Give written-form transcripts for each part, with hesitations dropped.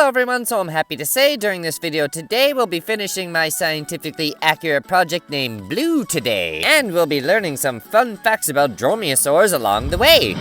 Hello everyone, so I'm happy to say during this video today we'll be finishing my scientifically accurate project named Blue today. And we'll be learning some fun facts about dromaeosaurs along the way.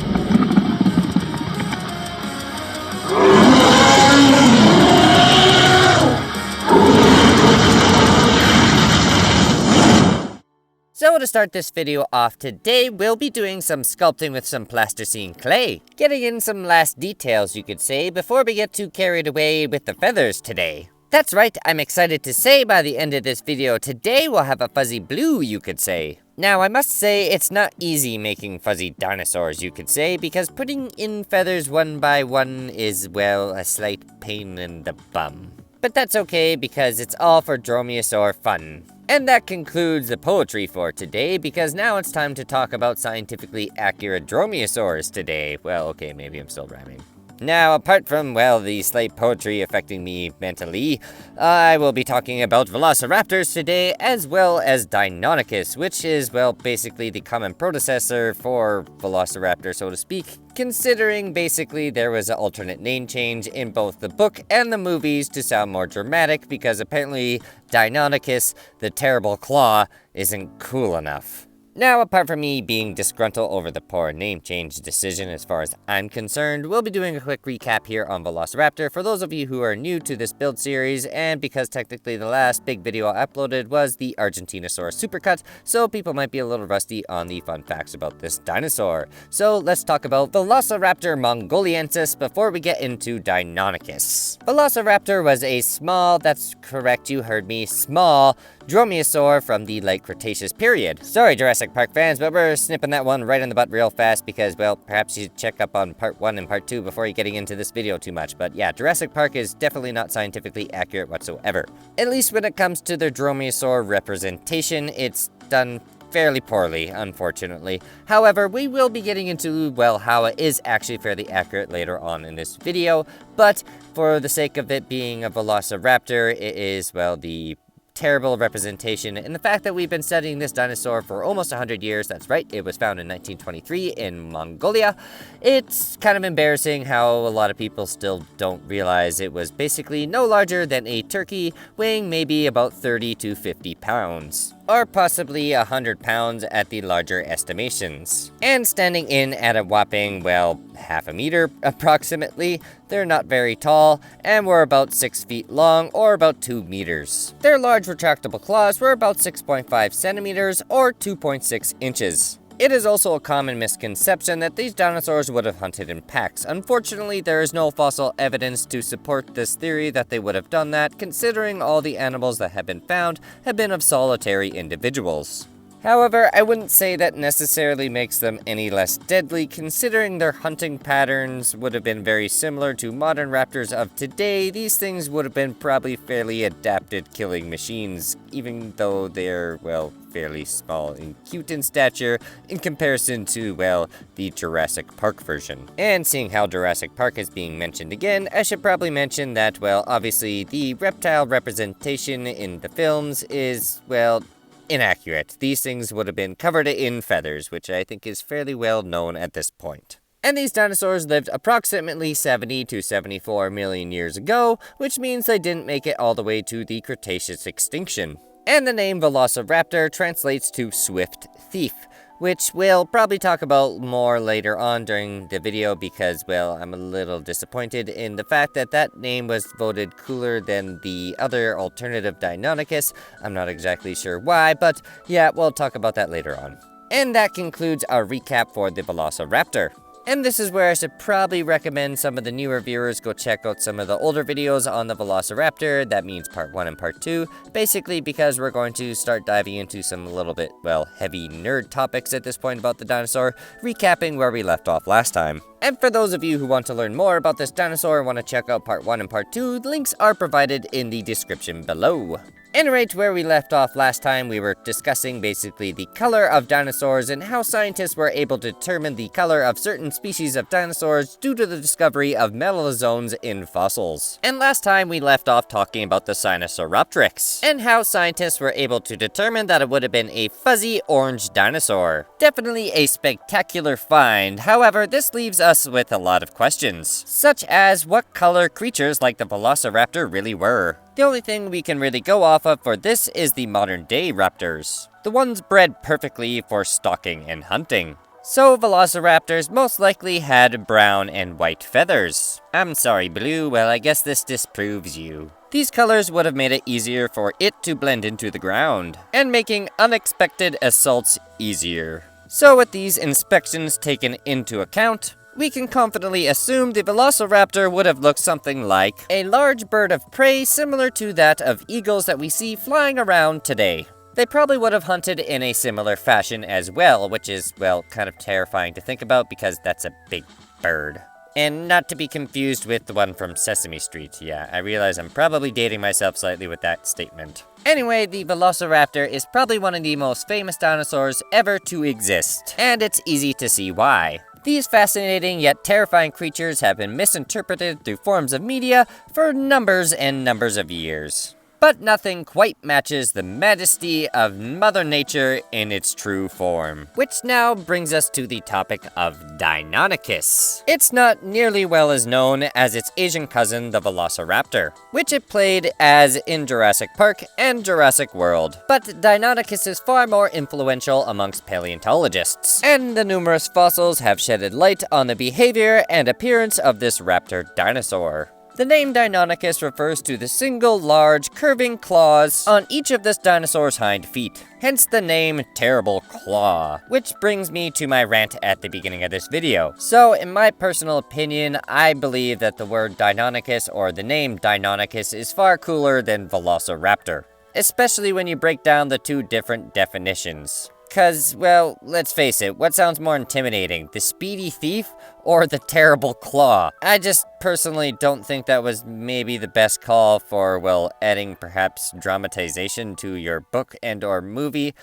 So to start this video off today, we'll be doing some sculpting with some plasticine clay. Getting in some last details, you could say, before we get too carried away with the feathers today. That's right, I'm excited to say by the end of this video today we'll have a fuzzy blue, you could say. Now, I must say it's not easy making fuzzy dinosaurs, you could say, because putting in feathers one by one is, well, a slight pain in the bum. But that's okay, because it's all for dromaeosaur fun. And that concludes the poetry for today, because now it's time to talk about scientifically accurate dromaeosaurs today. Well, okay, maybe I'm still rhyming. Now, apart from, well, the slight poetry affecting me mentally, I will be talking about Velociraptors today, as well as Deinonychus, which is, well, basically the common predecessor for Velociraptor, so to speak, considering basically there was an alternate name change in both the book and the movies to sound more dramatic, because apparently Deinonychus, the terrible claw, isn't cool enough. Now, apart from me being disgruntled over the poor name change decision as far as I'm concerned, we'll be doing a quick recap here on Velociraptor for those of you who are new to this build series, and because technically the last big video I uploaded was the Argentinosaurus supercut, so people might be a little rusty on the fun facts about this dinosaur. So let's talk about Velociraptor mongoliensis before we get into Deinonychus. Velociraptor was a small, that's correct, you heard me, small dromaeosaur from the late Cretaceous period. Sorry, Jurassic Park fans, but we're snipping that one right in the butt real fast because, well, perhaps you should check up on part 1 and part 2 before you're getting into this video too much. But yeah, Jurassic Park is definitely not scientifically accurate whatsoever. At least when it comes to their dromaeosaur representation, it's done fairly poorly, unfortunately. However, we will be getting into, well, how it is actually fairly accurate later on in this video, but for the sake of it being a Velociraptor, it is, well, the terrible representation, and the fact that we've been studying this dinosaur for almost 100 years, that's right, it was found in 1923 in Mongolia. It's kind of embarrassing how a lot of people still don't realize it was basically no larger than a turkey, weighing maybe about 30 to 50 pounds. Or possibly 100 pounds at the larger estimations. And standing in at a whopping, well, half a meter approximately. They're not very tall, and were about 6 feet long, or about 2 meters. Their large retractable claws were about 6.5 centimeters, or 2.6 inches. It is also a common misconception that these dinosaurs would have hunted in packs. Unfortunately, there is no fossil evidence to support this theory that they would have done that, considering all the animals that have been found have been of solitary individuals. However, I wouldn't say that necessarily makes them any less deadly, considering their hunting patterns would have been very similar to modern raptors of today. These things would have been probably fairly adapted killing machines, even though they're, well, fairly small and cute in stature in comparison to, well, the Jurassic Park version. And seeing how Jurassic Park is being mentioned again, I should probably mention that, well, obviously the reptile representation in the films is, well, inaccurate. These things would have been covered in feathers, which I think is fairly well known at this point. And these dinosaurs lived approximately 70 to 74 million years ago, which means they didn't make it all the way to the Cretaceous extinction. And the name Velociraptor translates to swift thief, which we'll probably talk about more later on during the video because, well, I'm a little disappointed in the fact that that name was voted cooler than the other alternative Deinonychus. I'm not exactly sure why, but yeah, we'll talk about that later on. And that concludes our recap for the Velociraptor. And this is where I should probably recommend some of the newer viewers go check out some of the older videos on the Velociraptor. That means part 1 and part 2, basically because we're going to start diving into some little bit, well, heavy nerd topics at this point about the dinosaur, recapping where we left off last time. And for those of you who want to learn more about this dinosaur and want to check out part 1 and part 2, the links are provided in the description below. Anyway, where we left off last time, we were discussing basically the color of dinosaurs and how scientists were able to determine the color of certain species of dinosaurs due to the discovery of metallozones in fossils. And last time we left off talking about the Sinosauropteryx, and how scientists were able to determine that it would have been a fuzzy orange dinosaur. Definitely a spectacular find, however, this leaves us with a lot of questions, such as what color creatures like the Velociraptor really were. The only thing we can really go off of for this is the modern day raptors, the ones bred perfectly for stalking and hunting. So Velociraptors most likely had brown and white feathers. I'm sorry, Blue, well I guess this disproves you. These colors would have made it easier for it to blend into the ground, and making unexpected assaults easier. So with these inspections taken into account, we can confidently assume the Velociraptor would have looked something like a large bird of prey similar to that of eagles that we see flying around today. They probably would have hunted in a similar fashion as well, which is, well, kind of terrifying to think about because that's a big bird. And not to be confused with the one from Sesame Street. Yeah, I realize I'm probably dating myself slightly with that statement. Anyway, the Velociraptor is probably one of the most famous dinosaurs ever to exist, and it's easy to see why. These fascinating yet terrifying creatures have been misinterpreted through forms of media for numbers and numbers of years. But nothing quite matches the majesty of Mother Nature in its true form. Which now brings us to the topic of Deinonychus. It's not nearly well as known as its Asian cousin, the Velociraptor, which it played as in Jurassic Park and Jurassic World. But Deinonychus is far more influential amongst paleontologists, and the numerous fossils have shedded light on the behavior and appearance of this raptor dinosaur. The name Deinonychus refers to the single large curving claws on each of this dinosaur's hind feet, hence the name Terrible Claw, which brings me to my rant at the beginning of this video. So in my personal opinion, I believe that the word Deinonychus or the name Deinonychus is far cooler than Velociraptor, especially when you break down the two different definitions. Cause, well, let's face it, what sounds more intimidating, the speedy thief or the terrible claw? I just personally don't think that was maybe the best call for, well, adding perhaps dramatization to your book and or movie.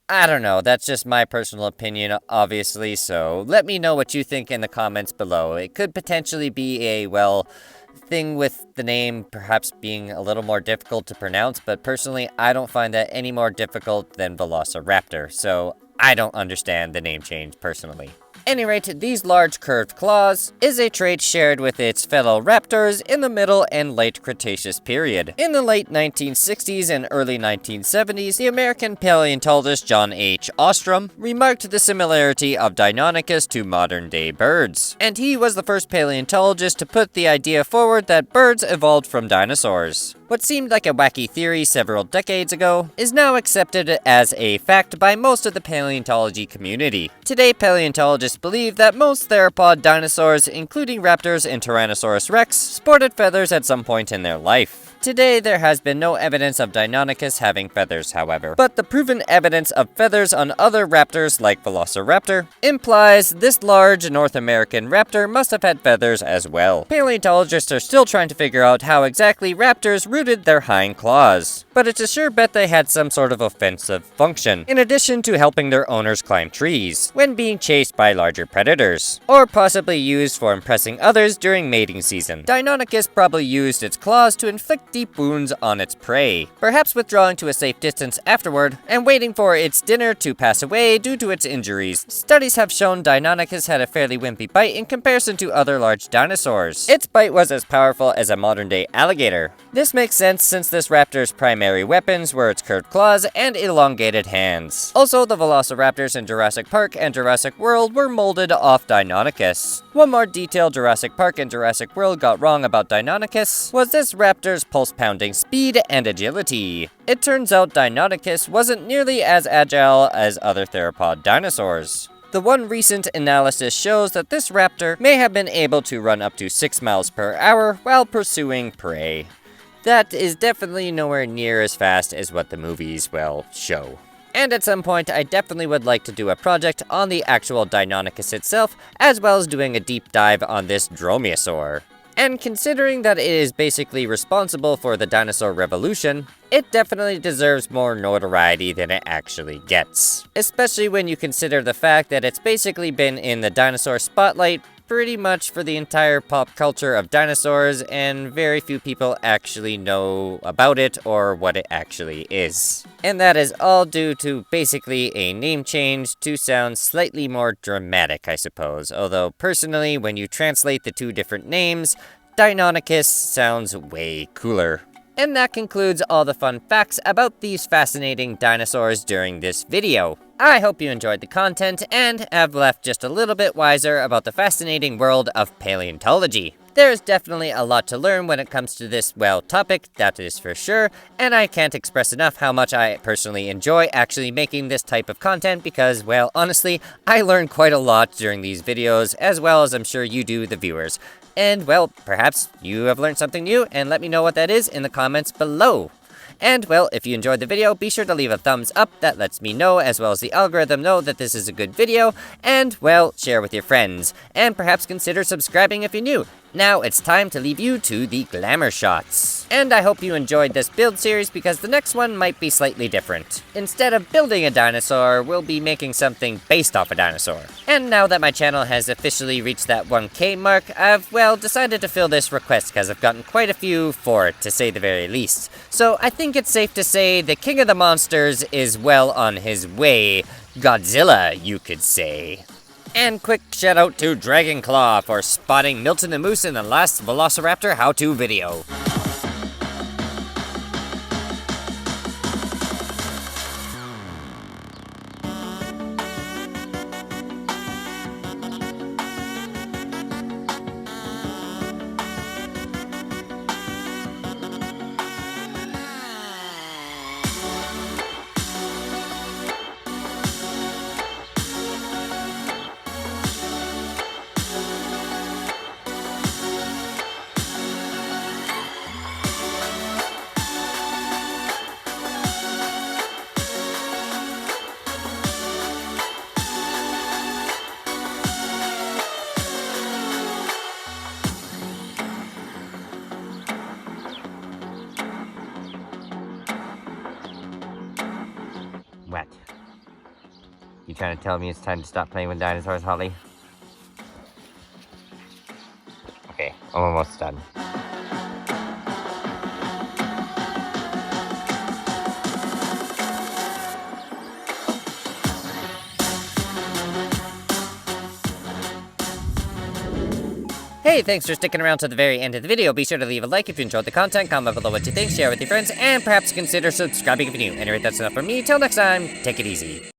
I don't know, that's just my personal opinion, obviously, so let me know what you think in the comments below. It could potentially be a, well, thing with the name perhaps being a little more difficult to pronounce, but personally, I don't find that any more difficult than Velociraptor, so I don't understand the name change personally. At any rate, these large curved claws is a trait shared with its fellow raptors in the Middle and Late Cretaceous period. In the late 1960s and early 1970s, the American paleontologist John H. Ostrom remarked the similarity of Deinonychus to modern-day birds, and he was the first paleontologist to put the idea forward that birds evolved from dinosaurs. What seemed like a wacky theory several decades ago is now accepted as a fact by most of the paleontology community. Today, paleontologists believe that most theropod dinosaurs, including raptors and Tyrannosaurus rex, sported feathers at some point in their life. Today, there has been no evidence of Deinonychus having feathers, however, but the proven evidence of feathers on other raptors like Velociraptor implies this large North American raptor must have had feathers as well. Paleontologists are still trying to figure out how exactly raptors rooted their hind claws, but it's a sure bet they had some sort of offensive function, in addition to helping their owners climb trees when being chased by larger predators, or possibly used for impressing others during mating season. Deinonychus probably used its claws to inflict deep wounds on its prey, perhaps withdrawing to a safe distance afterward and waiting for its dinner to pass away due to its injuries. Studies have shown Deinonychus had a fairly wimpy bite in comparison to other large dinosaurs. Its bite was as powerful as a modern-day alligator. This makes sense since this raptor's primary weapons were its curved claws and elongated hands. Also, the Velociraptors in Jurassic Park and Jurassic World were molded off Deinonychus. One more detail Jurassic Park and Jurassic World got wrong about Deinonychus was this raptor's pulse-pounding speed and agility. It turns out Deinonychus wasn't nearly as agile as other theropod dinosaurs. The one recent analysis shows that this raptor may have been able to run up to 6 miles per hour while pursuing prey. That is definitely nowhere near as fast as what the movies, well, show. And at some point, I definitely would like to do a project on the actual Deinonychus itself, as well as doing a deep dive on this dromaeosaur. And considering that it is basically responsible for the dinosaur revolution, it definitely deserves more notoriety than it actually gets. Especially when you consider the fact that it's basically been in the dinosaur spotlight pretty much for the entire pop culture of dinosaurs, and very few people actually know about it or what it actually is. And that is all due to basically a name change to sound slightly more dramatic, I suppose. Although personally, when you translate the two different names, Deinonychus sounds way cooler. And that concludes all the fun facts about these fascinating dinosaurs during this video. I hope you enjoyed the content and have left just a little bit wiser about the fascinating world of paleontology. There's definitely a lot to learn when it comes to this, well, topic, that is for sure, and I can't express enough how much I personally enjoy actually making this type of content because, well, honestly, I learn quite a lot during these videos, as well as I'm sure you do, the viewers. And, well, perhaps you have learned something new, and let me know what that is in the comments below. And, well, if you enjoyed the video, be sure to leave a thumbs up. That lets me know, as well as the algorithm know that this is a good video. And, well, share with your friends. And perhaps consider subscribing if you're new. Now it's time to leave you to the glamour shots. And I hope you enjoyed this build series because the next one might be slightly different. Instead of building a dinosaur, we'll be making something based off a dinosaur. And now that my channel has officially reached that 1K mark, I've, well, decided to fill this request because I've gotten quite a few for it, to say the very least. So I think it's safe to say the king of the monsters is well on his way. Godzilla, you could say. And quick shout out to Dragonclaw for spotting Milton the Moose in the last Velociraptor how-to video. What? You trying to tell me it's time to stop playing with dinosaurs, Holly? Okay, I'm almost done. Hey, thanks for sticking around to the very end of the video. Be sure to leave a like if you enjoyed the content, comment below what you think, share with your friends, and perhaps consider subscribing if you're new. Anyway, that's enough from me. Till next time, take it easy.